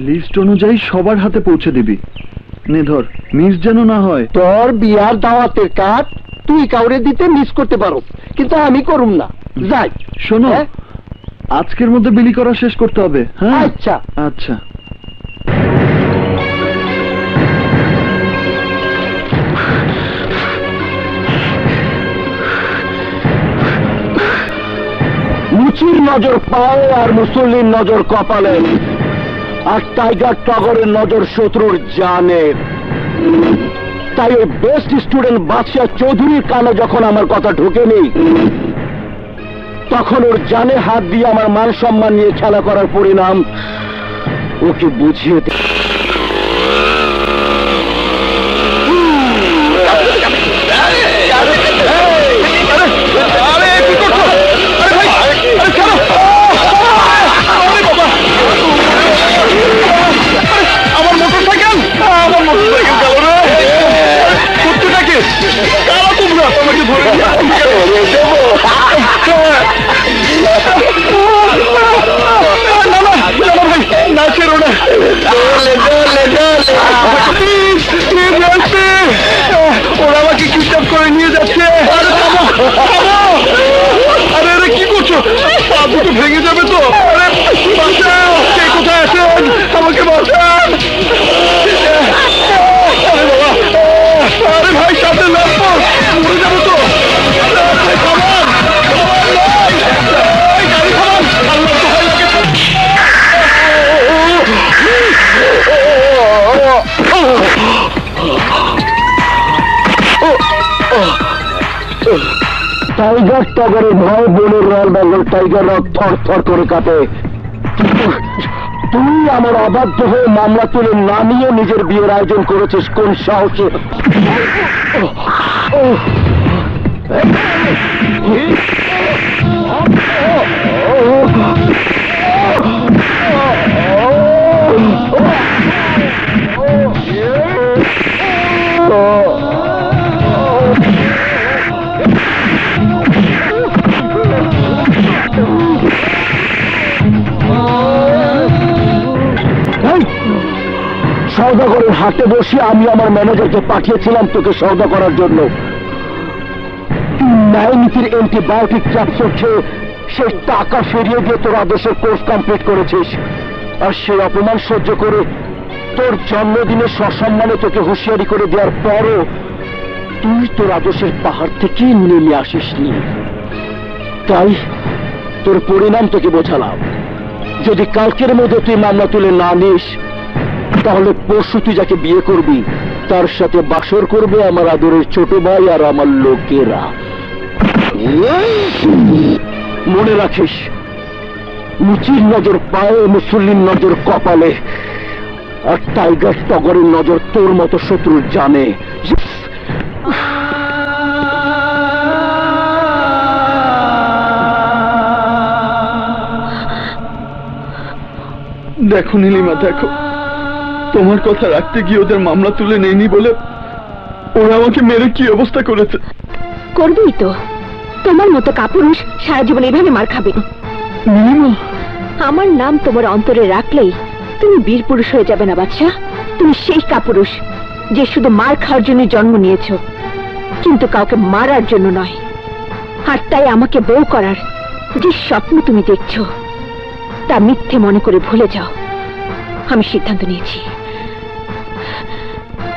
List অনুযায়ী সবার হাতে পৌঁছে দিবি। নে ধর, মিস যেন না হয়। তোর বিয়ার দাওয়াতের কার্ড তুই কাউরে দিতে মিস করতে পারো, কিন্তু আমি করুম না। যাই। শোনো, আজকের মধ্যে বিলি করা শেষ করতে হবে। হ্যাঁ আচ্ছা আচ্ছা। মুচির নজর পায়ে আর মুসল্লির নজর কপালে, আর টাইগার টগরের নজর শত্রুর জানে। তাই ওই বেস্ট স্টুডেন্ট বাদশাহ চৌধুরীর কানে যখন আমার কথা ঢোকেনি, তখন ওর জানে হাত দিয়ে আমার মান সম্মান নিয়ে খেলা করার পরিণাম ওকে বুঝিয়ে দে। ওরা আমাকে কিডন্যাপ করে নিয়ে যাচ্ছে। আরে আরে কি করছো? পা দুটো ভেঙে যাবে তো। আরে বাঁচাও, কে কোথায় আছেন? আমাকে বাঁচান। আরে বাবা, আরে ভাই সাথে লাগবো, মরে যাবো তো। টাইগার টগরের ভয় বলে রয়্যাল বেঙ্গল টাইগার থর থর করে কাঁপে। তুই আমার অবাধ্য হয়ে মামলা তুলে নামিয়ে নিজের বিয়ের আয়োজন করেছিস কোন সাহসে? সওদাগরের হাটে বসে আমি আমার ম্যানেজারকে পাঠিয়েছিলাম তোকে সওদা করার জন্য। ন্যায়নীতির অ্যান্টিবায়োটিক ক্যাপসুল খেয়ে সে টাকা ফিরিয়ে দিয়ে তোর আদর্শের কোর্স কমপ্লিট করেছিস, আর সেই অপমান সহ্য করে তোর জন্মদিনে সসম্মানে তোকে হুঁশিয়ারি করে দেওয়ার পরও তুই তোর আদর্শের পাহাড় থেকে নেমে আসিসনি। তাই তোর পরিণাম তোকে বোঝালাম। যদি কালকের মধ্যে তুই মামলা তুলে না নিস, তাহলে পরশু তুই যাকে বিয়ে করবি তার সাথে বাসর করবে আমার আদরের ছোট ভাই আর আমার লোকেরা। মনে রাখিস, মুচির নজর পায়ে, মুসল্লির নজর কপালে, আর টাইগার টগরের নজর তোর মতো শত্রুর জানে। দেখো নীলিমা, দেখো, তোমার কথা রাখতে গিয়ে ওদের মামলা তুলে নেয়নি বলে ওরা আমাকে মেরে কি অবস্থা করেছে। করবেই তো, তোমার মতো কাপুরুষ সারা জীবন এভাবে মার খাবে। নীলিমা, আমার নাম তোমার অন্তরে রাখলেই তুমি বীর পুরুষ হয়ে যাবে না বাদশা। তুমি সেই কাপুরুষ যে শুধু মার খাওয়ার জন্য জন্ম নিয়েছো, কিন্তু কাউকে মারার জন্য নয়। আর তাই আমাকে বউ করার যে স্বপ্ন তুমি দেখছো তা মিথ্যে মনে করে ভুলে যাও। আমি সিদ্ধান্ত নিয়েছি,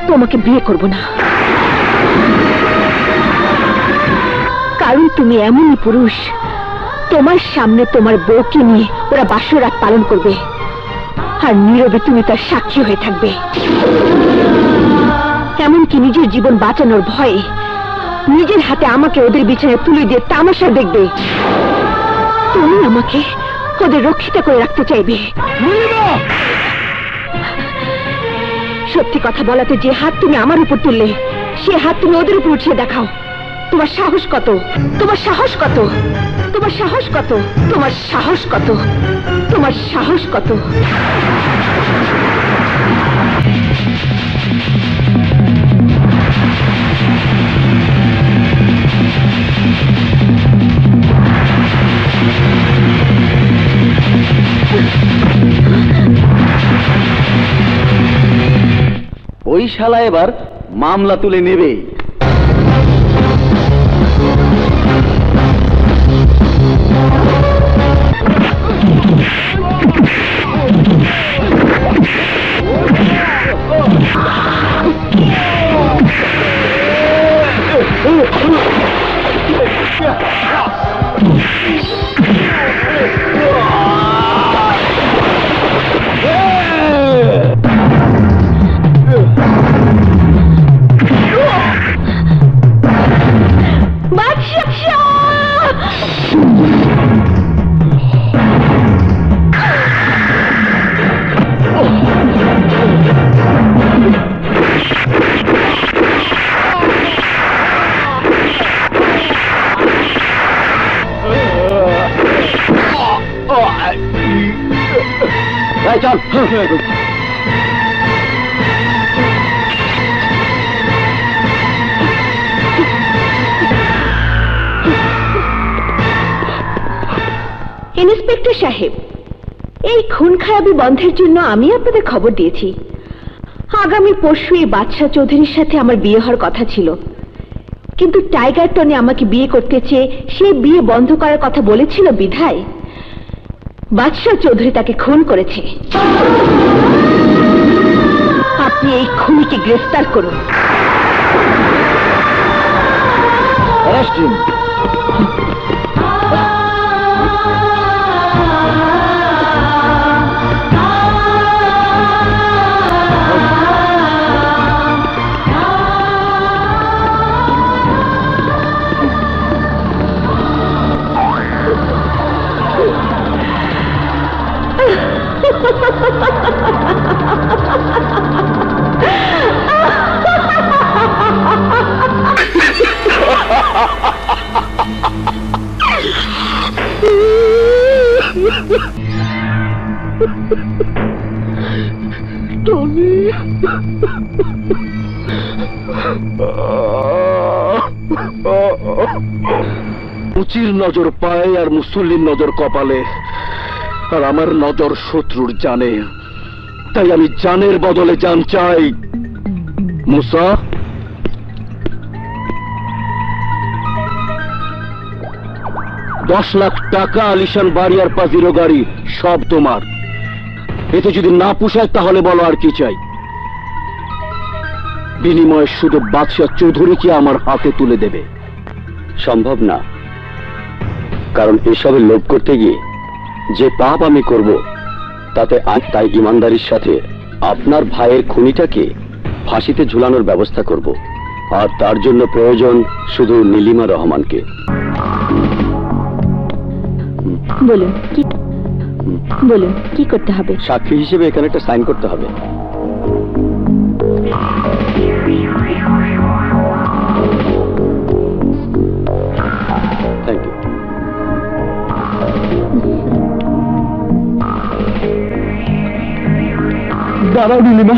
তোমাকে বিয়ে করব না। কারণ তুমি এমনই পুরুষ, তোমার সামনে তোমার বউকে নিয়ে ওরা বাসরাত পালন করবে, আর নীরবে তুমি তার সাক্ষী হয়ে থাকবে। এমনকি নিজের জীবন বাঁচানোর ভয়ে নিজের হাতে আমাকে ওদের বিছানায় তুলে দিয়ে তামাশা দেখবে। তুমি আমাকে ওদের রক্ষিতা করে রাখতে চাইবে। সত্যি কথা বলাতে যে হাত তুমি আমার উপর তুললে, সে হাত তুমি ওদের উপর উঠিয়ে দেখাও। তোমার সাহস কত? তোমার সাহস কত? তোমার সাহস কত? তোমার সাহস কত? তোমার সাহস কত? ওই শালা এবার মামলা তুলে নেবে। চল ইন্সপেক্টর সাহেব, এই খুন খারাপি বন্ধের জন্য আমি আপনাদের খবর দিয়েছি। আগামী পরশু এই বাদশাহ চৌধুরীর সাথে আমার বিয়ে হওয়ার কথা ছিল, কিন্তু টাইগার টনি আমাকে বিয়ে করতে চেয়ে সে বিয়ে বন্ধ করার কথা বলেছিল বিধায় বাদশাহ চৌধুরী তাকে খুন করেছে। আপনি এই খুনিকে গ্রেফতার করুন। মুচির নজর পায় আর মুসল্লির নজর কপালে, আর আমার নজর শত্রুর জানে। তাই আমি জানের বদলে জান চাই। মুসা, $10 লাখ আলিশান বাড়ি আর পাজিরো গাড়ি সব তোমার। এতে যদি না পোষায় তাহলে বলো আর কি চাই। বিনিময়ে শুধু বাদশাহ চৌধুরীকে আমার হাতে তুলে দেবে। সম্ভব না, কারণ এসবের লোভ করতে গিয়ে যে পাপ আমি করব তাতে তাই ইমানদারির সাথে আপনার ভাইয়ের খুনিটাকে ফাঁসিতে ঝুলানোর ব্যবস্থা করব, আর তার জন্য প্রয়োজন শুধু নীলিমা রহমানকে। বলুন কি করতে হবে? সাক্ষী হিসেবে এখানে একটা সাইন করতে হবে। Thank you. দাঁড়াও নীলিমা।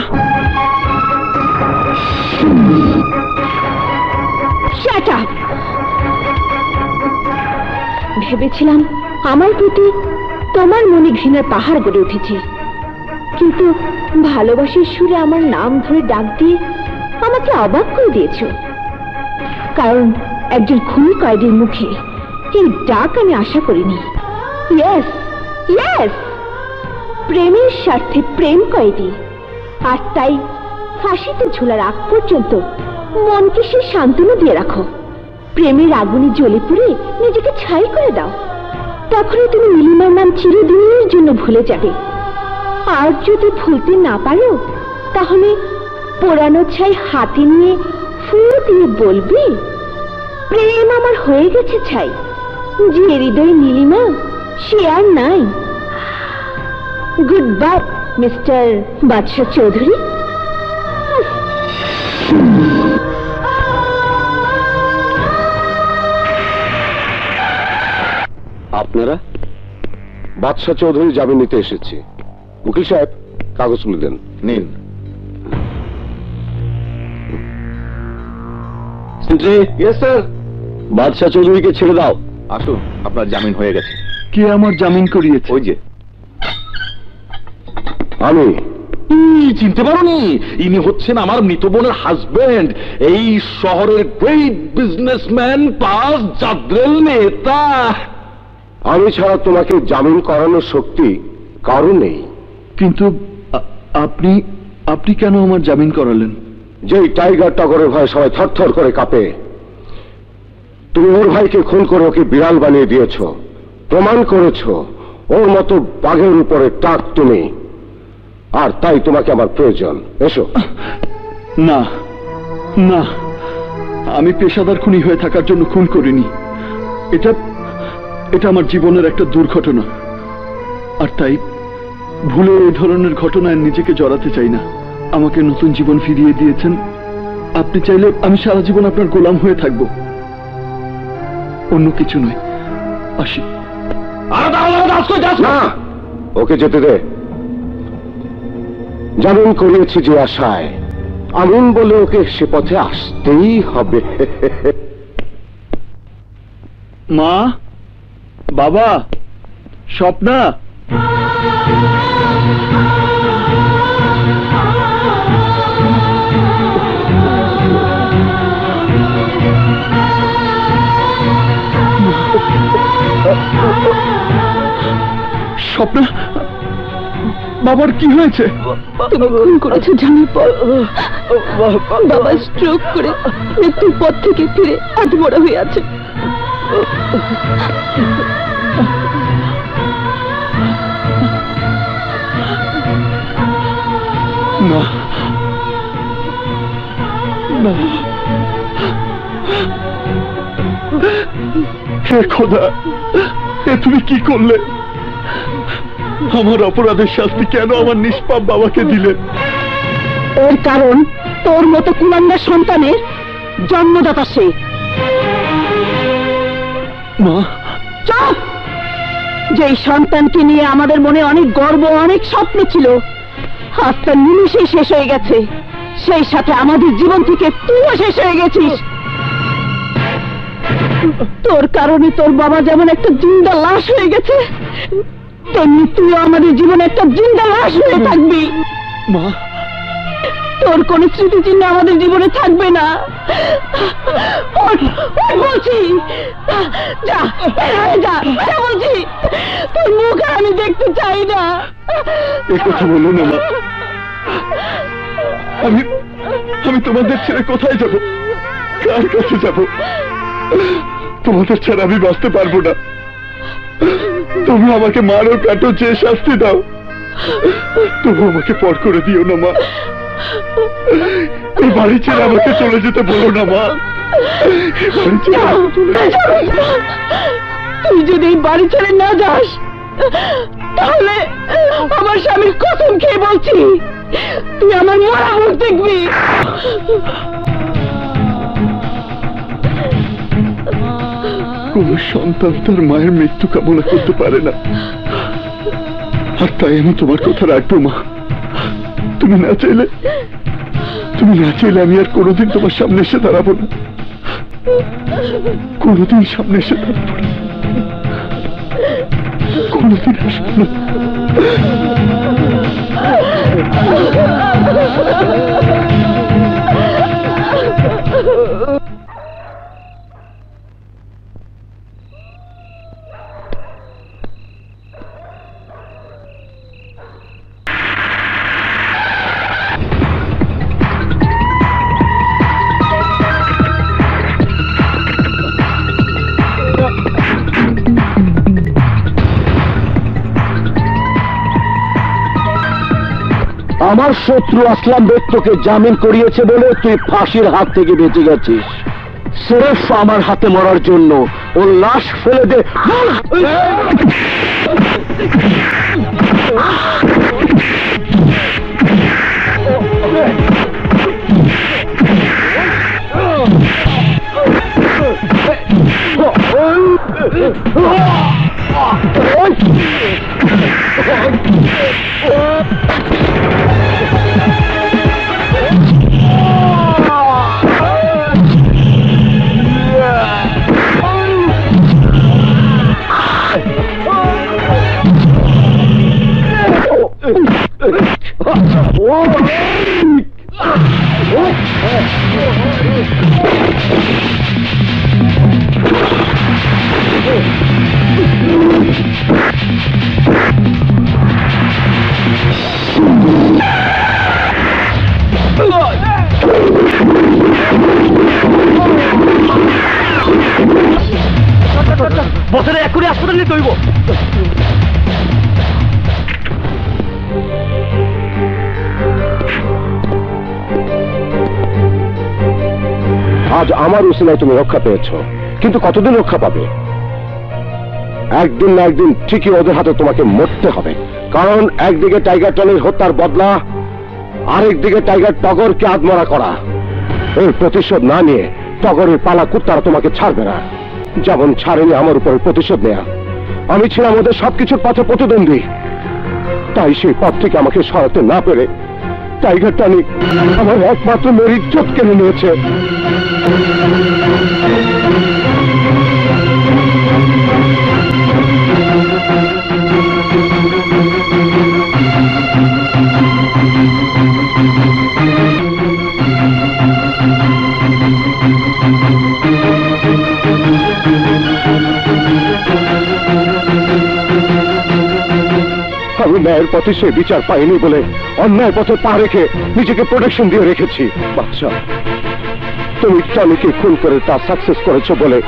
Shut up! ভেবেছিলাম আমার প্রতি তোমার মনে ঘৃণার পাহাড় গড়ে উঠেছে, কিন্তু ভালোবাসার সুরে আমার নাম ধরে ডাক দিয়ে আমাকে অবাক করে দিয়েছ। কারণ একজন খুনি কয়েদির মুখে এই ডাক আমি আশা করিনি। ইয়েস ইয়েস, প্রেমের স্বার্থে প্রেম কয়েদি, আর তাই ফাঁসিতে ঝোলার আগ পর্যন্ত মনকে সে সান্ত্বনা দিয়ে রাখো। প্রেমের আগুনে জ্বলে পুড়ে নিজেকে ছাই করে দাও, তখনই তুমি নীলিমার নাম চিরদিনের জন্য ভুলে যাবে। আর যদি ভুলতে না পারো তাহলে পোড়ানো ছাই হাতে নিয়ে ফু দিয়ে বলবে, প্রেম আমার হয়ে গেছে ছাই, যে হৃদয়ে নীলিমা সে আর নাই। গুড বাই মিস্টার বাদশাহ চৌধুরী। আপনারা? বাদশাহ চৌধুরী জামিন নিতে এসেছি। উকিল সাহেব, কাগজগুলো দেন। নিন। Yes sir. বাদশাহ চৌধুরীকে ছেড়ে দাও। আসুন, আপনার জামিন হয়ে গেছে। কে আমার জামিন করিয়েছে? ওই যে আমি চিনতে পারোনি? ইনি হচ্ছেন আমার মৃত বোনের হাজবেন্ড, এই শহরের গ্রেট বিজনেসম্যান প্লাস জাদ্রেল নেতা। আমি ছাড়া তোমাকে জামিন করানোর শক্তি কারো নেই। কিন্তু আপনি আপনি কেন আমার জামিন করালেন? যেই টাইগার টগরের ভয়ে সবাই থরথর করে কাঁপে, তুমি ওর ভাইকে খুন করে ওকে বিড়াল বানিয়ে দিয়েছ, প্রমাণ করেছ ওর মতো বাঘের উপরে টাক তুমি, আর তাই তোমাকে আমার প্রয়োজন। এসো। না না, আমি পেশাদার খুনি হয়ে থাকার জন্য খুন করিনি। এটা এটা আমার জীবনের একটা দুর্ঘটনা, আর তাই ভুলে এই ধরনের ঘটনায় নিজেকে জড়াতে চাই না। আমাকে নতুন জীবন ফিরিয়ে দিয়েছেন, আপনি চাইলে আমি সারা জীবন আপনার গোলাম হয়ে থাকব, অন্য কিছু নয়। আসি। না, ওকে যেতে দে। জামিন করিয়েছি যে আশায়, আমিন বলে ওকে সে পথে আসতেই হবে। মা, বাবা, স্বপ্না। স্বপ্না, বাবার কি হয়েছে? তুমি খুন করেছো জানার পর বাবা স্ট্রোক করে মৃত্যুর পথ থেকে ফিরে আধমরা হয়ে আছে। না না, হে খোদা, এ তুমি কি করলে? আমার অপরাধের শাস্তি কেন আমার নিষ্পাপ বাবাকে দিলে? এর কারণ তোর মতো কুলাঙ্গার সন্তানের জন্মদাতা সে। মা, চুপ! যেই সন্তানকে নিয়ে আমাদের মনে অনেক গর্ব, অনেক স্বপ্ন ছিল, আজ তার নিমিষেই শেষ হয়ে গেছে। সেই সাথে আমাদের জীবন থেকে তুইও শেষ হয়ে গেছিস। তোর কারণে তোর বাবা যেমন একটা জিন্দা লাশ হয়ে গেছে, তেমনি তুইও আমাদের জীবনে একটা জিন্দা লাশ হয়ে থাকবি। মা, তোর কোন স্মৃতিচিহ্ন আমাদের জীবনে থাকবে না। বলছি যা, বের হয়ে যা, বলছি তোর মুখ আর আমি দেখতে চাই না। এ কথা বলো না মা। আমি তোমাদের ছেড়ে কোথায় যাব? কার কাছে যাব? তোমাদের ছাড়া আমি বাঁচতে পারবো না। তুমি আমাকে মারো, কাটো, যে শাস্তি দাও, তবু আমাকে পর করে দিও না মা। এই বাড়ি ছেড়ে আমাকে চলে যেতে বলো না মা। তুই যদি এই বাড়ি ছেড়ে না যাস, তাহলে আমার স্বামীর কসম খেয়ে বলছি, তুই আমার মরা মুখ দেখবি। কোন সন্তান তার মায়ের মৃত্যু কামনা করতে পারে না, আর তাই আমি তোমার কথা রাখবো মা। তুমি না চাইলে আমি আর কোনোদিন তোমার সামনে এসে দাঁড়াবো না, কোনোদিন সামনে এসে দাঁড়াবো না, কোনোদিন আসবো না। আমার শত্রু আসলাম বেগ তোকে জামিন করিয়েছে বলে তুই ফাঁসির হাত থেকে বেঁচে গেছিস। সিরেফ আমার হাতে মরার জন্য ওর লাশ ফেলে দে। বছরে এক করে হাসপাতালে তৈব। আজ আমার উসিলায় তুমি রক্ষা পেয়েছ, কিন্তু কতদিন রক্ষা পাবে? একদিন না একদিন ঠিকই ওদের হাতে তোমাকে মরতে হবে। কারণ একদিকে টাইগার টনির হত্যার বদলা, আরেকদিকে টাইগার টগরকে আত্মহত্যা করা। এর প্রতিশোধ না নিয়ে টগরের পালা কুত্তারা তোমাকে ছাড়বে না, যেমন ছাড়েনি আমার উপরে প্রতিশোধ নেয়া। আমি ছিলাম ওদের সবকিছুর পথে প্রতিদ্বন্দ্বী, তাই সেই পথ থেকে আমাকে সরাতে না পেরে টাইগার টনি আমার একমাত্র মেয়ের ইজ্জত কেড়ে নিয়েছে। আমি ন্যায়ের পথে সে বিচার পাইনি বলে অন্যায় পথে পা রেখে নিজেকে প্রোটেকশন দিয়ে রেখেছি। বাচ্চা, তুমি টনিকে খুন করে তা সাকসেস করেছো বলে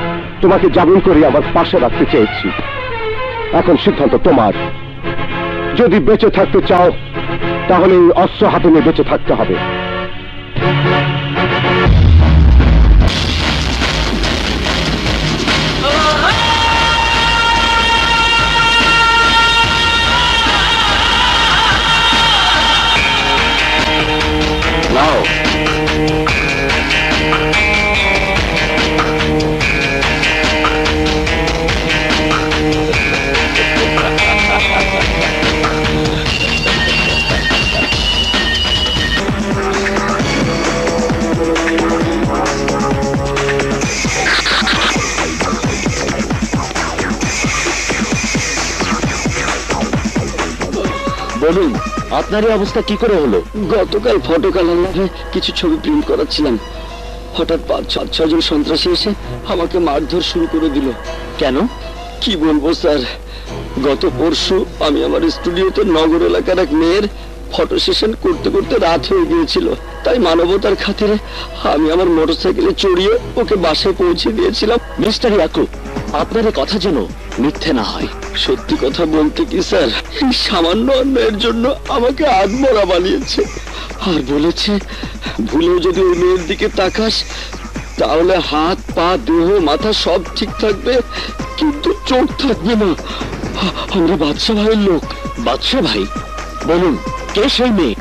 তোমাকে জামিন করে আমার পাশে রাখতে চেয়েছি। এখন সিদ্ধান্ত তোমার। যদি বেঁচে থাকতে চাও তাহলে এই অস্ত্র হাতে নিয়ে বেঁচে থাকতে হবে। বলুন, আপনার এই অবস্থা কি করে হলো? গতকাল ফটো কালারে কিছু ছবি প্রিন্ট করাচ্ছিলাম, হঠাৎ 5-6 জন সন্ত্রাসী এসে আমাকে মারধর শুরু করে দিল। কেন? কি বলবো স্যার, গত পরশু আমি আমার স্টুডিওতে নগর এলাকার এক মেয়ের ফটো সেশন করতে করতে রাত হয়ে গিয়েছিল। তাই মানবতার খাতিরে আমি আমার মোটরসাইকেলে চড়িয়ে ওকে বাসায় পৌঁছে দিয়েছিলাম। মিস্টার ইয়াকুব, আপনার কথা যেন মিথ্যে না হয়। সত্যি কথা বলতে কি স্যার, এই সামান্য অন্যায়ের জন্য আমাকে আত্মহত্যা বানিয়েছে, আর বলেছে ভুলেও যদি ওই মেয়ের দিকে তাকাস তাহলে হাত পা দেহ মাথা সব ঠিক থাকবে, কিন্তু চোখ থাকবে না। আমরা বাদশা ভাইয়ের লোক। বাদশা ভাই? বলুন, কে সেই মেয়ে?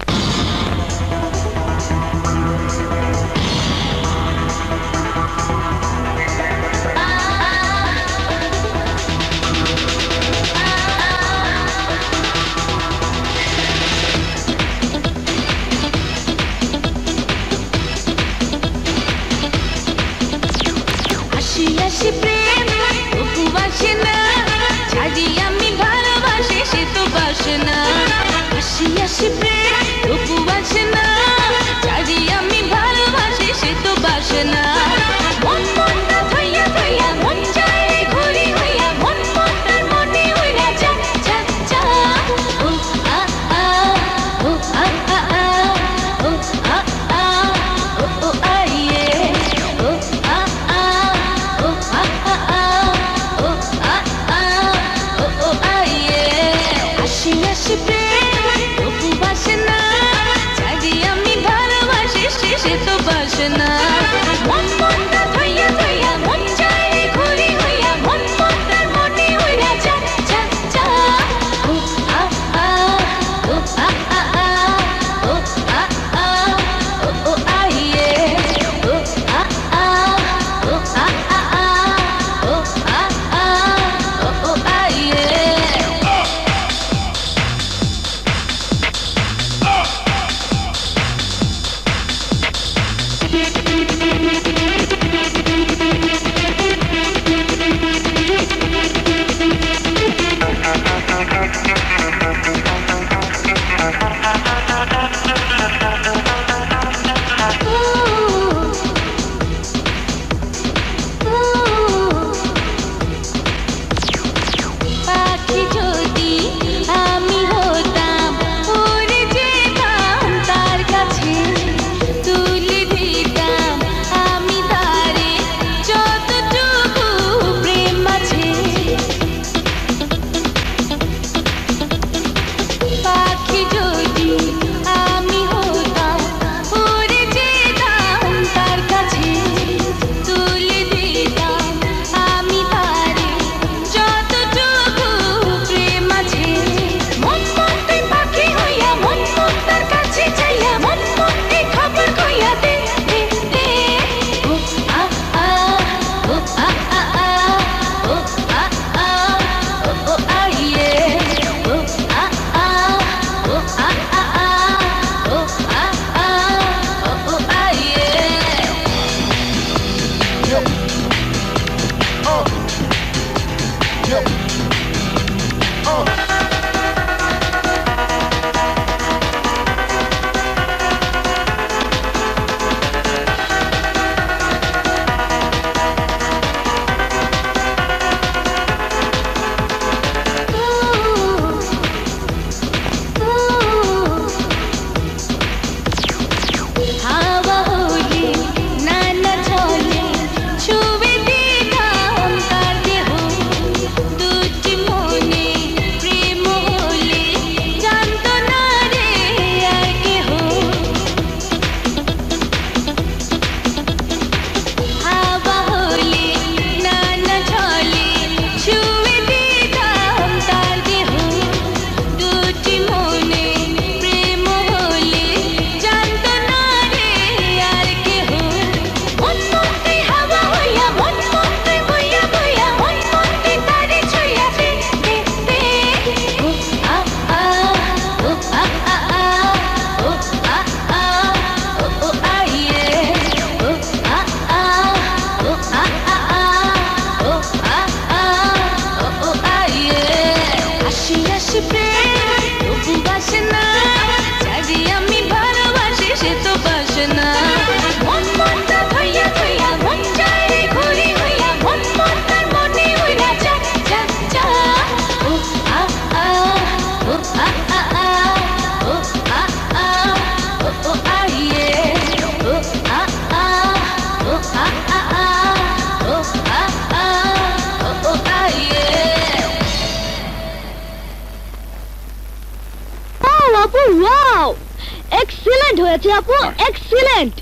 হয়েছে আপু, এক্সিলেন্ট।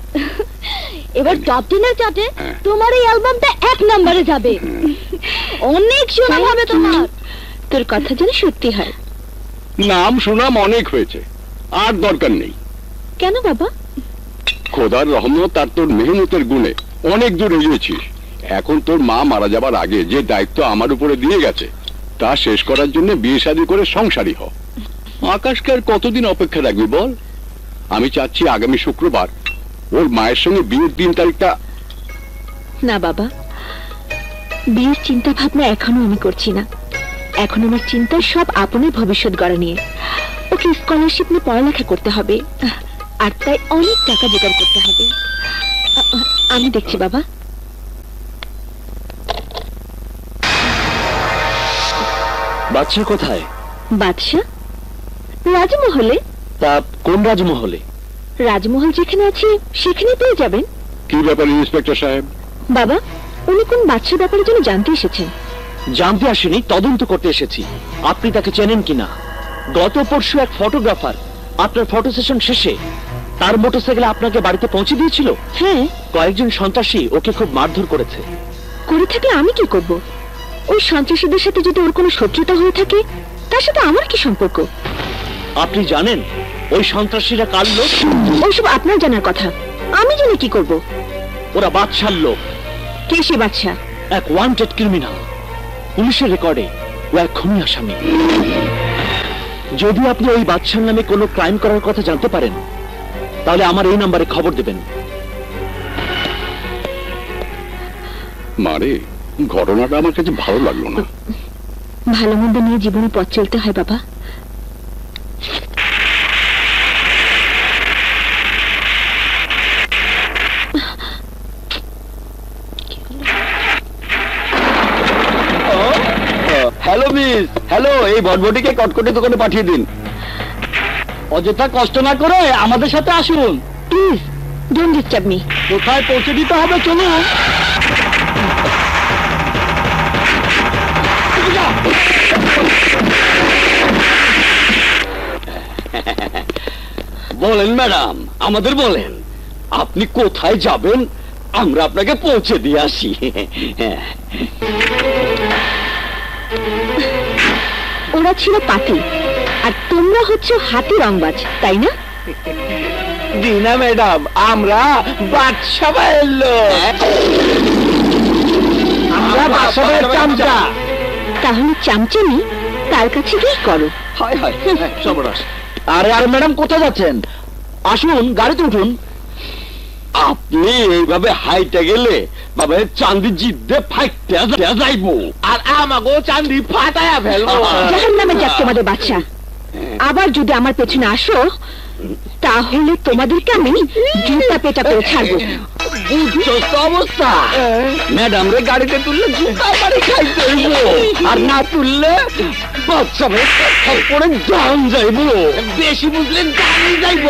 এবার টপ 10 এর চার্টে তোমার এই অ্যালবামটা 1 নম্বরে যাবে। অনেক সুনাম হবে তোমার। তোর কথা যেন সত্যি হয়। নাম সুনাম অনেক হয়েছে, আর দরকার নেই। কেন বাবা? খোদার রহমত আর তোর মেহনতের গুণে অনেক দূর এগিয়েছিস। এখন তোর মা মারা যাবার আগে যে দায়িত্ব আমার উপরে দিয়ে গেছে তা শেষ করার জন্য বিয়ে শাদী করে সংসারী হ। আকাশকে আর কতদিন অপেক্ষা রাখবি বল? আমি চাচ্ছি আগামী শুক্রবার ওর মায়ের সঙ্গে বিয়ের দিন তারিখটা। না বাবা, বিয়ের চিন্তা ভাবনা এখনো আমি করছি না। এখন আমার চিন্তা সব আপনের ভবিষ্যৎ গড়া নিয়ে। ওকে স্কলারশিপ নিয়ে পড়ালেখা করতে হবে, আর তাই অনেক টাকা জোগাড় করতে হবে। আমি দেখছি বাবা। বাদশা কোথায়? বাদশা রাজমহলে। তা কোন রাজমহলে? রাজমহল যেখানে আছে সেখানে পেয়ে যাবেন। কি ব্যাপার ইন্সপেক্টর সাহেব? বাবা, উনি কোন বাদশার ব্যাপারে যেন জানতে এসেছেন। জানতে আসেনি, তদন্ত করতে এসেছি। আপনি তাকে চেনেন কিনা? গত পরশু এক ফটোগ্রাফার আপনার ফটো সেশন শেষে তার মোটরসাইকেলে আপনাকে বাড়িতে পৌঁছে দিয়েছিল। হ্যাঁ। কয়েকজন সন্ত্রাসী ওকে খুব মারধর করেছে। করে থাকলে আমি কি করব? ওই সন্ত্রাসীদের সাথে যদি ওর কোনো শত্রুতা হয়ে থাকে তার সাথে আমার কি সম্পর্ক? আপনি জানেন ওই সন্ত্রাসীরা কার লোক? ওইসব আপনার জানার কথা, আমি জেনে কি করব? ওরা বাদশার লোক। কে সে বাদশা? এক ওয়ান্টেড ক্রিমিনাল। পুলিশের রেকর্ডে ও এক খুনি আসামি। যদি আপনি ওই বাদশার নামে কোনো ক্রাইম করার কথা জানতে পারেন তাহলে আমার এই নাম্বারে খবর দেবেন। মারে, ঘটনাটা আমার কাছে ভালো লাগলো না। ভালো মন্দ নিয়ে জীবনে পথ চলতে হয় বাবা। Hello miss, hello. এই বটবটিকে কটকটি দোকানে পাঠিয়ে দিন। অযথা কষ্ট না করে আমাদের সাথে আসুন। Please don't disturb me. কোথায় পৌঁছে দিতে হবে চলুন। বলেন ম্যাডাম, আমাদের বলেন আপনি কোথায় যাবেন, আমরা আপনাকে পৌঁছে দিয়ে আসি। ওরা ছিল পাতি আর তোমরা হচ্ছে হাতি রংবাজ, তাই না? দিনা ম্যাডাম, আমরা বাদশা ভাইয়ের লোক। আমরা বাদশা ভাইয়ের চামচা। তাহলে চামচামি তার কাছে গিয়ে করো। হায় হায়, সর্বনাশ। আরে আরে ম্যাডাম, কোথায় যাচ্ছেন? আসুন, গাড়িতে উঠুন। আপনি এইভাবে হাইটে গেলে বাবা চাঁদি জিদ্দে ফাইটে যাইবো, আর আমাকেও চাঁদি ফাটায়া ফেলবো। জাহান্নামে যাক তোমাদের বাচ্চা। আবার যদি আমার পেছনে আসো তাহলে তোমাদেরকে আমি জুতা পেটা করে ছাড়বো। অবস্থা ম্যাডাম রে গাড়িতে তুললে জুতা বাড়ি খাইতে হইব, আর না তুললে বাচ্চা পরে জান যাইবো। বেশি বুঝলেন জানি যাইব।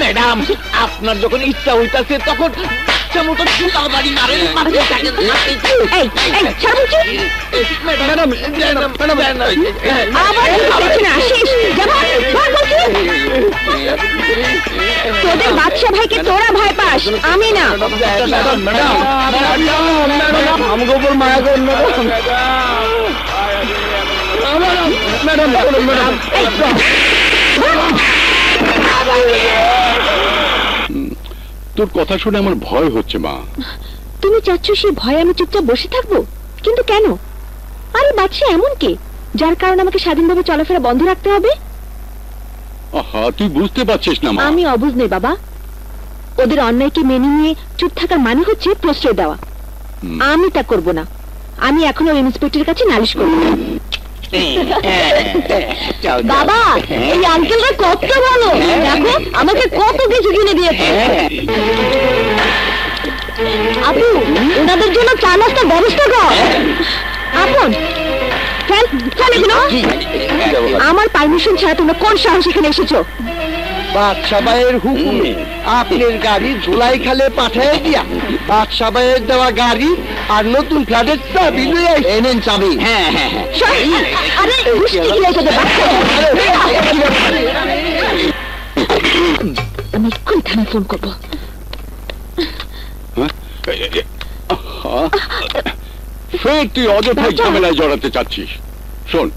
ম্যাডাম, আপনার যখন ইচ্ছা হইতাছে তখন মতো জুতা বাড়ি মারেন। ম্যাডাম, আবার পেছনে আসিস তোদের বাদশা ভাইকে তোরা ভয় পাস, আমি না। আমাকে উপর মায়া করেন ম্যাডাম। ম্যাডাম, তোর কথা শুনে আমার ভয় হচ্ছে মা। তুমি চাচ্ছ সেই ভয়ে আমি চুপচাপ বসে থাকবো? কিন্তু কেন? আরে বাদশা এমন কে যার কারণে আমাকে স্বাধীনভাবে চলাফেরা বন্ধ রাখতে হবে? আহা, তুই বুঝতে পারছিস না মা। আমি অবুঝ নেই বাবা। ওদের অন্যায়কে মেনে নিয়ে চুপ থাকার মানে হচ্ছে প্রশ্রয় দেওয়া। আমি তা করব না। আমি এখন ওই ইন্সপেক্টরের কাছে নালিশ করব। বাবা, এই আঙ্কেলরা কত ভালো, দেখো আমাকে কত কিছু কিনে দিয়েছে। আপু, ওনাদের জন্য চা নাস্তার ব্যবস্থা কর। আপন আমার পারমিশন ছাড়া তোমরা কোন সাহস এখানে এসেছো? বাদশা ভাইয়ের হুকুমে আপনার গাড়ি ধুলাই খালে পাঠিয়ে দিয়া বাদশা ভাইয়ের দেওয়া গাড়ি আর নতুন ফ্ল্যাটের চাবি লইয়া এনেন। চাবি? হ্যাঁ হ্যাঁ হ্যাঁ। আরে গুষ্টি গিলে তোদের বাচ্চা। আমি এক্ষুনি থানায় ফোন করবো। ফের তুই অযথাই ঝামেলায় জড়াতে চাচ্ছিস। শোন,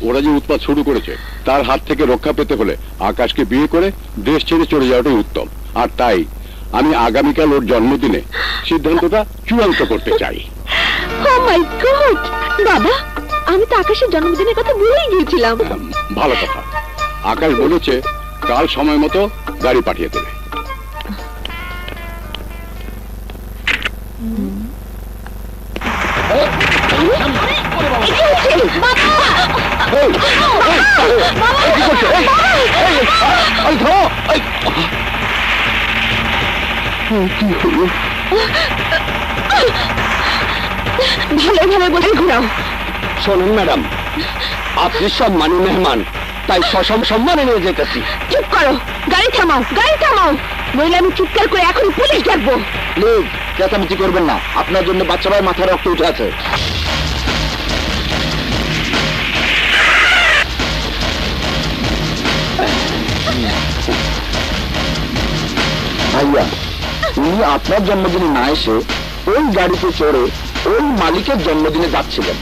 ওরা যে উৎপাত শুরু করেছে তার হাত থেকে রক্ষা পেতে হলে আকাশকে বিয়ে করে দেশ ছেড়ে চলে যাওয়াটাই উত্তম। আর তাই আমি আগামীকাল ওর জন্মদিনে সিদ্ধান্তটা চূড়ান্ত করতে চাই। Oh my God! বাবা, আমি তো আকাশের জন্মদিনের কথা ভুলেই গিয়েছিলাম। ভালো কথা, আকাশ বলেছে কাল সময় মতো গাড়ি পাঠিয়ে দেবে। ভালো ভালো বলে ঘুরাও। শোনেন ম্যাডাম, আপনি সম্মানী মেহমান, তাই সম্মানে নিয়ে যেতেছি। চুপ করো, গাড়ি থামাও, গাড়ি থামাও, নইলে আমি চিৎকার করে এখন পুলিশ ডাকবো। প্লিজ চেঁচামেচি করবেন না, আপনার জন্য বাচ্চারাই মাথায় রক্ত উঠে আছে। ভাইয়া, উনি আপনার জন্মদিনে না এসে ওই গাড়িতে চড়ে ওই মালিকের জন্মদিনে যাচ্ছিলেন।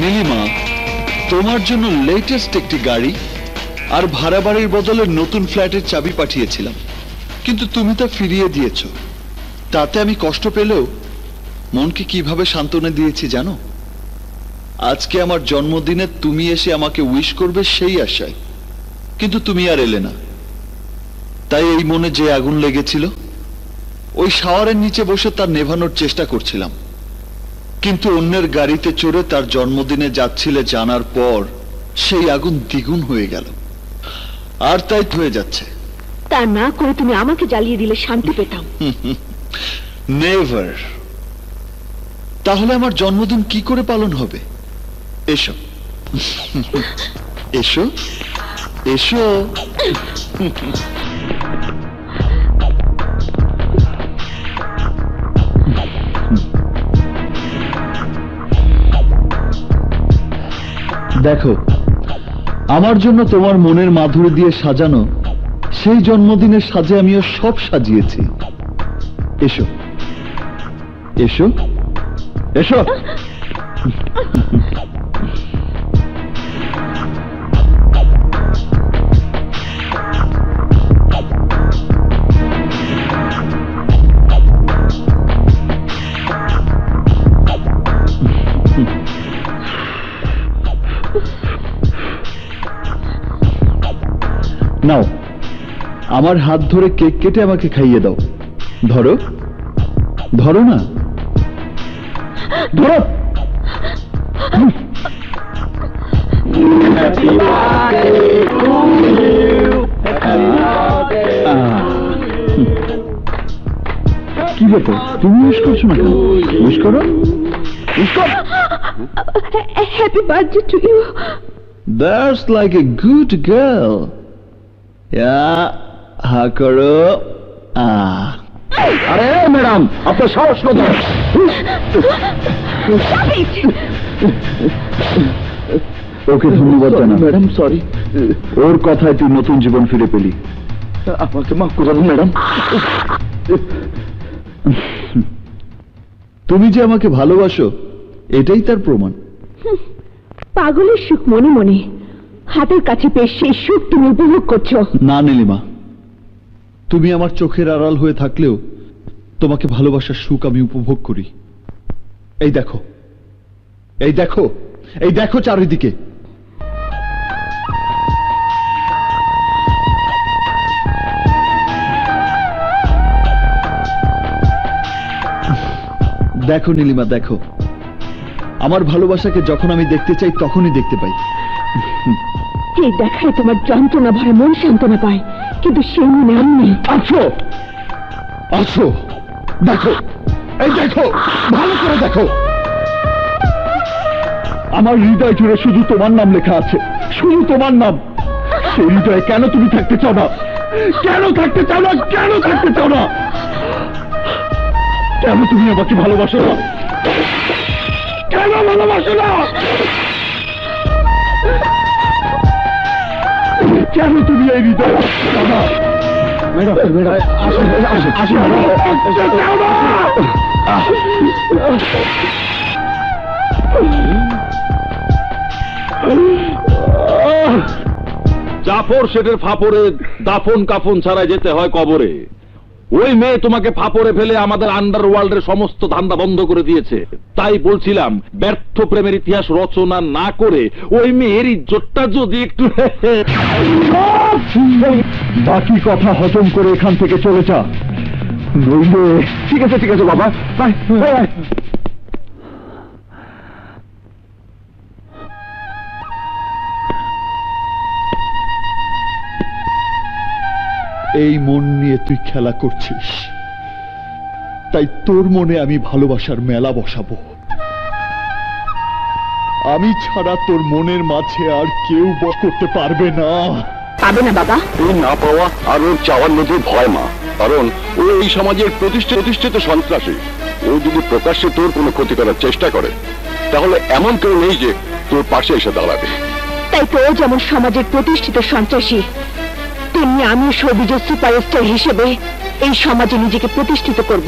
নীলিমা, তোমার জন্য লেটেস্ট একটি গাড়ি আর ভাড়া বাড়ির বদলে নতুন ফ্ল্যাটের চাবি পাঠিয়েছিলাম, কিন্তু তুমি তা ফিরিয়ে দিয়েছ। তাতে আমি কষ্ট পেলেও মনকে কিভাবে সান্ত্বনা দিয়েছি জানো? আজকে আমার জন্মদিনে তুমি এসে আমাকে উইশ করবে সেই আশায়, কিন্তু তুমি আর এলে না। তাই এই মনে যে আগুন লেগেছিল, ওই শাওয়ারের নিচে বসে তার নেভানোর চেষ্টা করছিলাম, কিন্তু অন্যের গাড়িতে চড়ে তার জন্মদিনে যাচ্ছিলে জানার পর সেই আগুন দ্বিগুণ হয়ে গেল, আর তাই হয়ে যাচ্ছে। তা না করে তুমি আমাকে জ্বালিয়ে দিলে শান্তি পেতাম। নেভার। তাহলে আমার জন্মদিন কি করে পালন হবে? এসো এসো এসো। দেখো, আমার জন্য তোমার মনের মাধুরী দিয়ে সাজানো সেই জন্মদিনের সাজে আমিও সব সাজিয়েছি। এসো এসো এসো। নাও, আমার হাত ধরে কেক কেটে আমাকে খাইয়ে দাও। ধরো ধরো না, ধরো। কি ব্যাপার, তুমি উইশ করছো না কেন? উইশ করো, উইশ করো। Happy birthday to you. That's like a good girl. হা করো। আরে ম্যাডাম, আপনার সাহস কত? ওকে ধন্যবাদ জানা। ম্যাডাম সরি, ওর কথায় তুই নতুন জীবন ফিরে পেলি। আমাকে মাফ করুন ম্যাডাম। তুমি যে আমাকে ভালোবাসো এটাই তার প্রমাণ। পাগলের সুখ মনে মনে, হাতের কাছে পেয়ে সেই সুখ তুমি উপভোগ করছো। না নীলিমা, তুমি আমার চোখের আড়াল হয়ে থাকলেও তোমাকে ভালোবাসার সুখ আমি উপভোগ করি। এই দেখো, এই দেখো চারিদিকে। দেখো নীলিমা, দেখো আমার ভালোবাসাকে যখন আমি দেখতে চাই তখনই দেখতে পাই। এই দেখায় তোমার যন্ত্রণা ভরে মন সান্ত্বনা পায়, কিন্তু সেই মনে আমি নেই। আসো আসো, দেখো, এই দেখো, ভালো করে দেখো। আমার হৃদয় জুড়ে শুধু তোমার নাম লেখা আছে, শুধু তোমার নাম। সেই হৃদয়ে কেন তুমি থাকতে চাও না? কেন থাকতে চাও না? কেন থাকতে চাও না? কেন তুমি আমাকে ভালোবাসো না? কেন ভালোবাসো না? কেন তুমি এই হৃদয় না? জাফর শেঠের ফাপড়ে দাফন কাফন ছাড়াই যেতে হয় কবরে। ওই মেয়ে তোমাকে ফাপড়ে ফেলে আমাদের আন্ডারওয়ার্ল্ডের সমস্ত ধান্দা বন্ধ করে দিয়েছে। তাই বলছিলাম, ব্যর্থ প্রেমের ইতিহাস রচনা না করে ওই মেয়ের ইজ্জতটা যদি একটু বাকি কথা হজম করে এখান থেকে চলে যা, নইলে। ঠিক আছে বাবা, বাই বাই। এই মন নিয়ে তুই খেলা করছিস, তাই তোর মনে আমি ভালোবাসার মেলা বসাবো। আমি ছাড়া তোর মনের মাঝে আর কেউ বস করতে পারবে না। পাবে না বাবা। ওর না পাওয়া আর ওর চাওয়ার মধ্যে ভয় মা, কারণ ও এই সমাজের প্রতিষ্ঠিত সন্ত্রাসী। ও যদি প্রকাশ্যে তোর কোনো ক্ষতি করার চেষ্টা করে, তাহলে এমন কেউ নেই যে তোর পাশে এসে দাঁড়াবে। তাই তো ও যেমন সমাজের প্রতিষ্ঠিত সন্ত্রাসী, তেমনি আমিও সৌবিজের সুপারস্টার হিসেবে এই সমাজে নিজেকে প্রতিষ্ঠিত করব।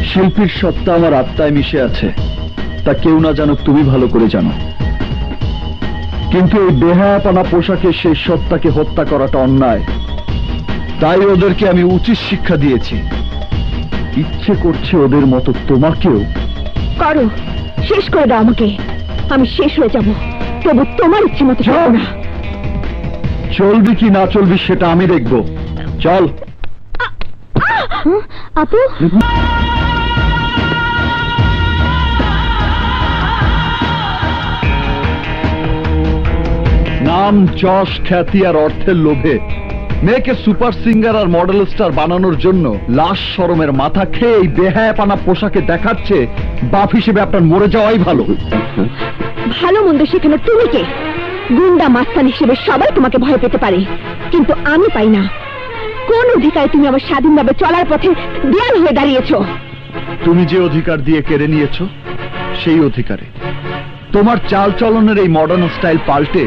শিল্পীর সত্তা আমার আত্মায় মিশে আছে, তা কেউ না জানুক, তুমি ভালো করে জানো। কিন্তু এই বেহায়াপনা পোশাকে সেই সত্তাকে হত্যা করাটা অন্যায়। তাই ওদেরকে আমি উচিত শিক্ষা দিয়েছি। ইচ্ছে করছে ওদের মতো তোমাকেও। করো, শেষ করে দাও আমাকে, আমি শেষ হয়ে যাব, তবু তোমার ইচ্ছে মতো চলবো না। চলবি কি না চলবি সেটা আমি দেখব। চল। আপু, নাম, যশ, খ্যাতি আর অর্থের লোভে মেয়েকে সুপার সিঙ্গার আর মডেল স্টার বানানোর জন্য লাশ শরমের মাথা খেয়ে এই বেহায়াপনা পোশাকে দেখাচ্ছে বাপ হিসেবে আপনার মরে যাওয়াই ভালো। ভালো মন্দ সেখানে তুমি কে? গুন্ডা মাস্তান হিসেবে সবাই তোমাকে ভয় পেতে পারে, কিন্তু আমি পাই না। কোন অধিকারে তুমি আমার স্বাধীনভাবে চলার পথে দেয়াল হয়ে দাঁড়িয়েছো? তুমি যে অধিকার দিয়ে কেড়ে নিয়েছ, সেই অধিকারে তোমার চাল চলনের এই মডার্ন স্টাইল পাল্টে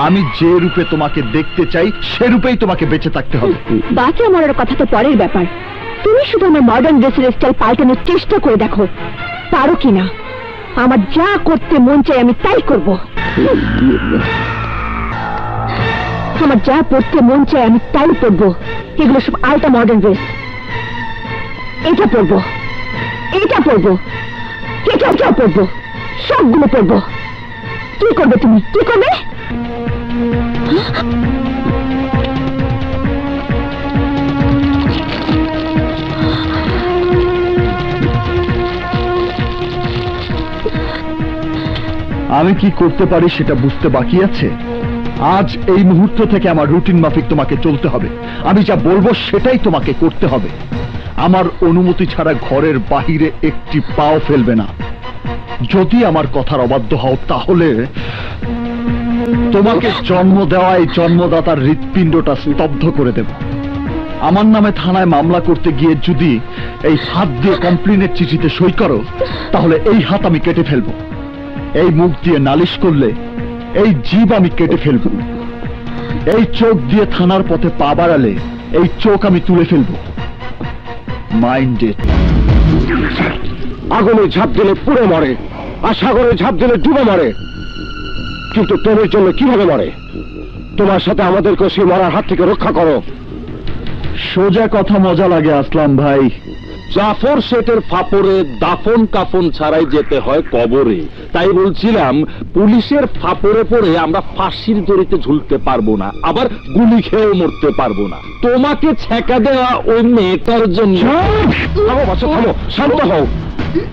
আমি যে রূপে তোমাকে দেখতে চাই সে রূপেই তোমাকে বেঁচে থাকতে হবে। বাকি আমার কথা তো পরের ব্যাপার। তুমি শুধু আমার মডার্ন ড্রেসের স্টাইল পাল্টানোর চেষ্টা করে দেখো, পারো কিনা। আমার যা করতে মন চাই আমি তাই করব। আমার যা পড়তে মন চাই আমি তাই পড়বো। এগুলো সব আলটা মডার্ন ড্রেস। এটা পড়বো, এটা পড়বো, এটাও পড়বো, সবগুলো পড়বো। কি করবে তুমি? কি করবে? আমি কি করতে পারি সেটা বুঝতে বাকি আছে। আজ এই মুহূর্ত থেকে আমার রুটিন মাফিক তোমাকে চলতে হবে। আমি যা বলবো সেটাই তোমাকে করতে হবে। আমার অনুমতি ছাড়া ঘরের বাহিরে একটি পাও ফেলবে না। যদি আমার কথার অবাধ্য হও তাহলে তোমাকে জন্ম দেওয়া এই জন্মদাতার হৃৎপিণ্ডটা স্তব্ধ করে দেব। আমার নামে থানায় মামলা করতে গিয়ে যদি এই হাত দিয়ে কমপ্লেনের চিঠিতে সই করো তাহলে এই হাত আমি কেটে ফেলবো। এই মুখ দিয়ে নালিশ করলে এই জিভ আমি কেটে ফেলবো। এই চোখ দিয়ে থানার পথে পা বাড়ালে এই চোখ আমি তুলে ফেলবো। Mind it. আগুনে ঝাঁপ দিলে পুড়ে মরে, আর সাগরে ঝাঁপ দিলে ডুবে মরে, কিন্তু তোমার জন্য কিভাবে মরে? তোমার সাথে আমাদেরকে সেই মরার হাত থেকে রক্ষা করো। সোজা কথা মজা লাগে আসলাম ভাই। জাফর শেঠের ফাপরে দাফন কাফন ছাড়াই যেতে হয় কবরে। তাই বলছিলাম, পুলিশের ফাপরে পড়ে আমরা ফাঁসির দড়িতে ঝুলতে পারবো না, আবার গুলি খেয়েও মরতে পারবো না। তোমাকে ছেঁকা দেওয়া ওই মেয়েটার জন্য। থামো বাচ্চা, থামো, শান্ত হও।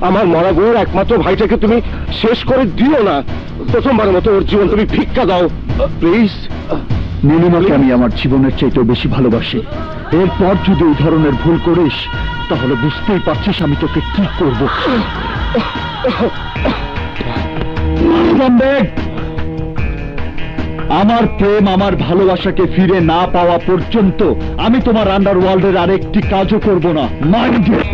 আমার মরা বউয়ের একমাত্র ভাইটাকে তুমি শেষ করে দিও না। প্রথমবারের মতো ওর জীবন তুমি ভিক্ষা দাও প্লিজ। নীলিমাকে আমি আমার জীবনের চাইতেও বেশি ভালোবাসি। এরপর যদি এই ধরনের ভুল করিস তাহলে বুঝতেই পারছিস আমি তোকে কি করব। আমার প্রেম, আমার ভালোবাসাকে ফিরে না পাওয়া পর্যন্ত আমি তোমার আন্ডারওয়ার্ল্ডের আরেকটি কাজও করব না। Mind it.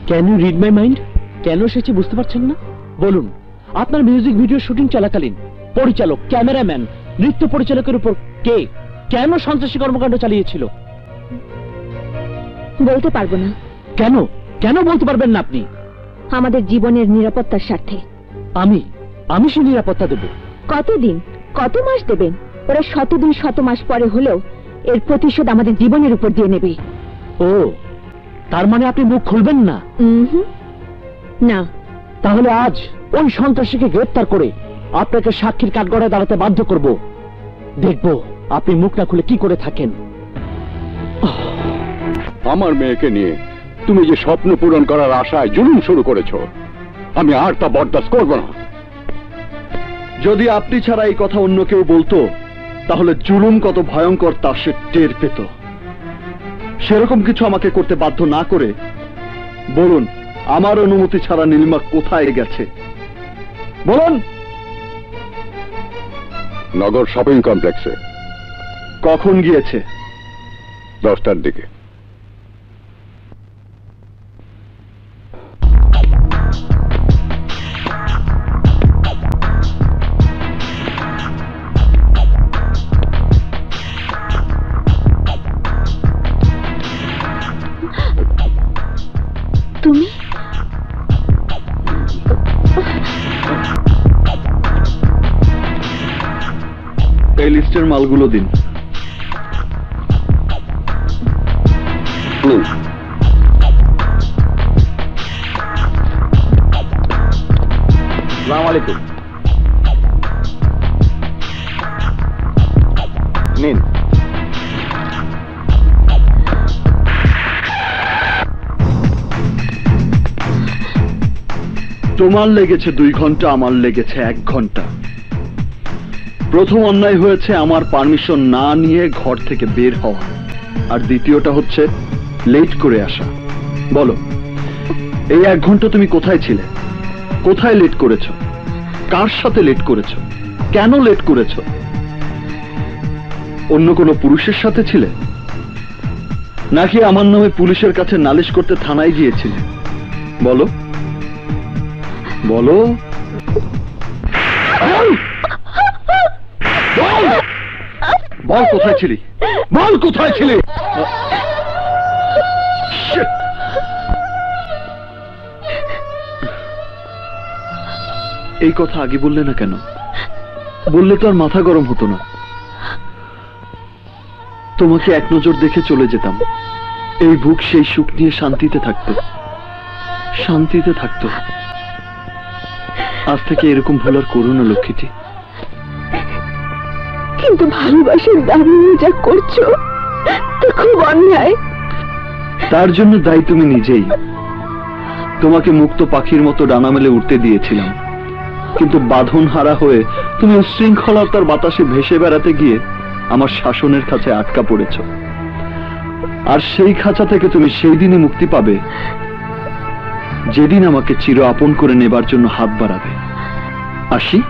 Can you read my mind? কেন এসেছি বুঝতে পারছেন না? বলুন, আপনার মিউজিক ভিডিও শুটিং চলাকালীন পরিচালক, ক্যামেরাম্যান, নৃত্য পরিচালকের উপর কে কেন সন্ত্রাসী কর্মকাণ্ড চালিয়েছিল? বলতে পারবো না। কেন কেন বলতে পারবেন না আপনি? আমাদের জীবনের নিরাপত্তার স্বার্থে। আমি সে নিরাপত্তা দেব। কতদিন, কত মাস দেবেন? ওরা শতদিন শত মাস পরে হলেও এর প্রতিশোধ আমাদের জীবনের উপর দিয়ে নেবে। ও, তার মানে আপনি মুখ খুলবেন না? না। তাহলে আজ ওই সন্ত্রাসীকে গ্রেফতার করে আপনাকে সাক্ষীর কাঠগড়ায় দাঁড়াতে বাধ্য করব। দেখব আপনি মুখ না খুলে কি করে থাকেন। আমার মেয়েকে নিয়ে তুমি যে স্বপ্ন পূরণ করার আশায় জুলুম শুরু করেছো, আমি আর তা বরদাস্ত করব না। যদি আপনি ছাড়া এই কথা অন্য কেউ বলতো তাহলে জুলুম কত ভয়ঙ্কর তা সে টের পেত। সেরকম কিছু আমাকে করতে বাধ্য না করে বলুন, আমার অনুমতি ছাড়া নীলিমা কোথায় গেছে? বলুন। নগর শপিং কমপ্লেক্সে। কখন গিয়েছে? 10টার দিকে। তুমি? এই লিস্টের মালগুলো দিন। আসসালামু আলাইকুম। নিন। তোমার লেগেছে 2 ঘন্টা, আমার লেগেছে 1 ঘন্টা। প্রথম অন্যায় হয়েছে আমার পারমিশন না নিয়ে ঘর থেকে বের হওয়া, আর দ্বিতীয়টা হচ্ছে লেট করে আসা। বলো, এই 1 ঘন্টা তুমি কোথায় ছিলে? কোথায় লেট করেছো? কার সাথে লেট করেছো? কেন লেট করেছো? অন্য কোনো পুরুষের সাথে ছিলে, নাকি আমার নামে পুলিশের কাছে নালিশ করতে থানায় গিয়েছিলে? বলো বলো। বল কোথায় ছিলি? বল কোথায় ছিলি? এই কথা আগে বললে না কেন? বললে তো আর মাথা গরম হতো না। তোমাকে এক নজর দেখে চলে যেতাম। এই বুক সেই সুখ নিয়ে শান্তিতে থাকতো, শান্তিতে থাকতো। আজ থেকে এরকম ভুল আর করো না লক্ষ্মীটি। কিন্তু ভালোবাসার দাঁড়িয়ে যা করছো তা খুব অন্যায়। তার জন্য দায়ী তুমি নিজেই। তোমাকে মুক্ত পাখির মতো ডানা মেলে উঠতে দিয়েছিলাম, কিন্তু বাঁধন হারা হয়ে তুমি উচ্ছৃঙ্খলতার বাতাসে ভেসে বেড়াতে গিয়ে আমার শাসনের কাছে আটকা পড়েছ, আর সেই খাঁচা থেকে তুমি সেই দিনই মুক্তি পাবে যেদিন আমাকে চির আপন করে নেবার জন্য হাত বাড়াবে। আসি।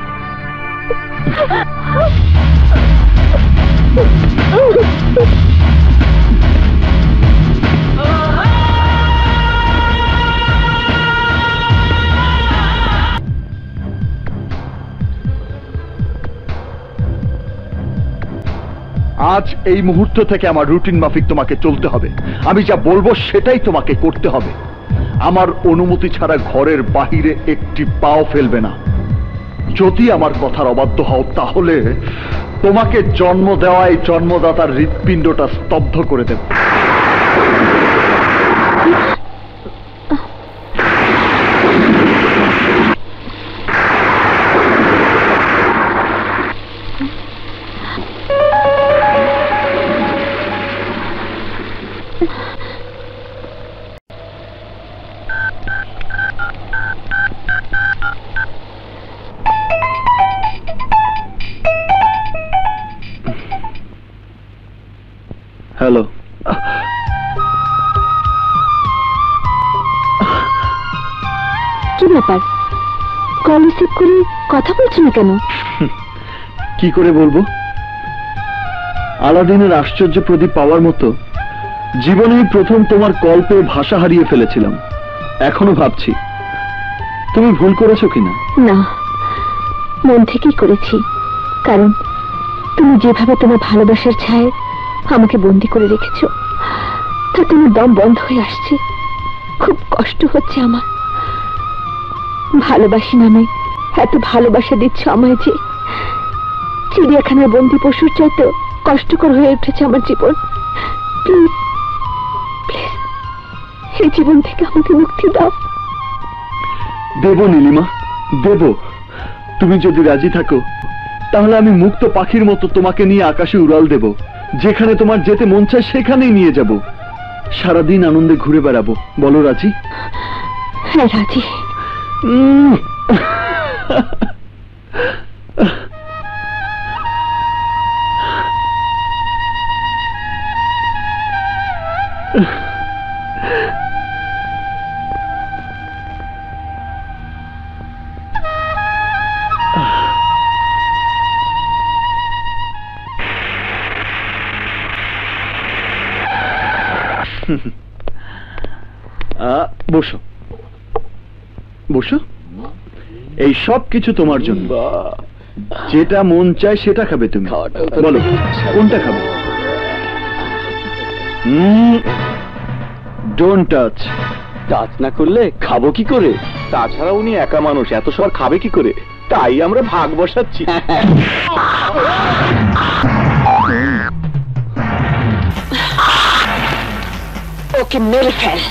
আজ এই মুহূর্ত থেকে আমার রুটিন মাফিক তোমাকে চলতে হবে। আমি যা বলবো সেটাই তোমাকে করতে হবে। আমার অনুমতি ছাড়া ঘরের বাহিরে একটি পাও ফেলবে না। যদি আমার কথার অবাধ্য হও তাহলে তোমাকে জন্ম দেওয়াই জন্মদাতার হৃৎপিণ্ডটা স্তব্ধ করে দেব। হ্যালো, কি ব্যাপার? কল রিসিভ করে কথা বলছো না কেন? কি করে বলবো? আলাদিনের আশ্চর্য প্রদীপ পাওয়ার মতো জীবনেই প্রথম তোমার কল পেয়ে ভাষা হারিয়ে ফেলেছিলাম। এখনো ভাবছি তুমি ভুল করেছো কিনা। না, মন থেকেই করেছি। কারণ তুমি যেভাবে তোমার ভালোবাসার ছায় আমাকে বন্দি করে রেখেছো, তা তোমার দম বন্ধ হয়ে আসছে। খুব কষ্ট হচ্ছে আমার। ভালোবাসি নামে এত ভালোবাসা দিচ্ছ আমায় যে চিড়িয়াখানার বন্দি পশুর চাইতে কষ্টকর হয়ে উঠেছে আমার জীবন। প্লিজ প্লিজ এই জীবন থেকে আমাকে মুক্তি দাও। দেব নীলিমা, দেব। তুমি যদি রাজি থাকো তাহলে আমি মুক্ত পাখির মতো তোমাকে নিয়ে আকাশে উড়াল দেব। যেখানে তোমার যেতে মন চায় সেখানেই নিয়ে যাব। সারাদিন আনন্দে ঘুরে বেড়াবো। বলো রাজি? হ্যাঁ রাজি। বসো বসো। এই সব কিছু তোমার জন্য। যেটা মন চায় সেটা খাবে তুমি। বলো কোনটা খাবে? Don't touch. টাচ না করলে খাবো কি করে? তাছাড়া উনি একা মানুষ, এত সব খাবে কি করে? তাই আমরা ভাগ বসাচ্ছি। ওকে মেরে ফেল।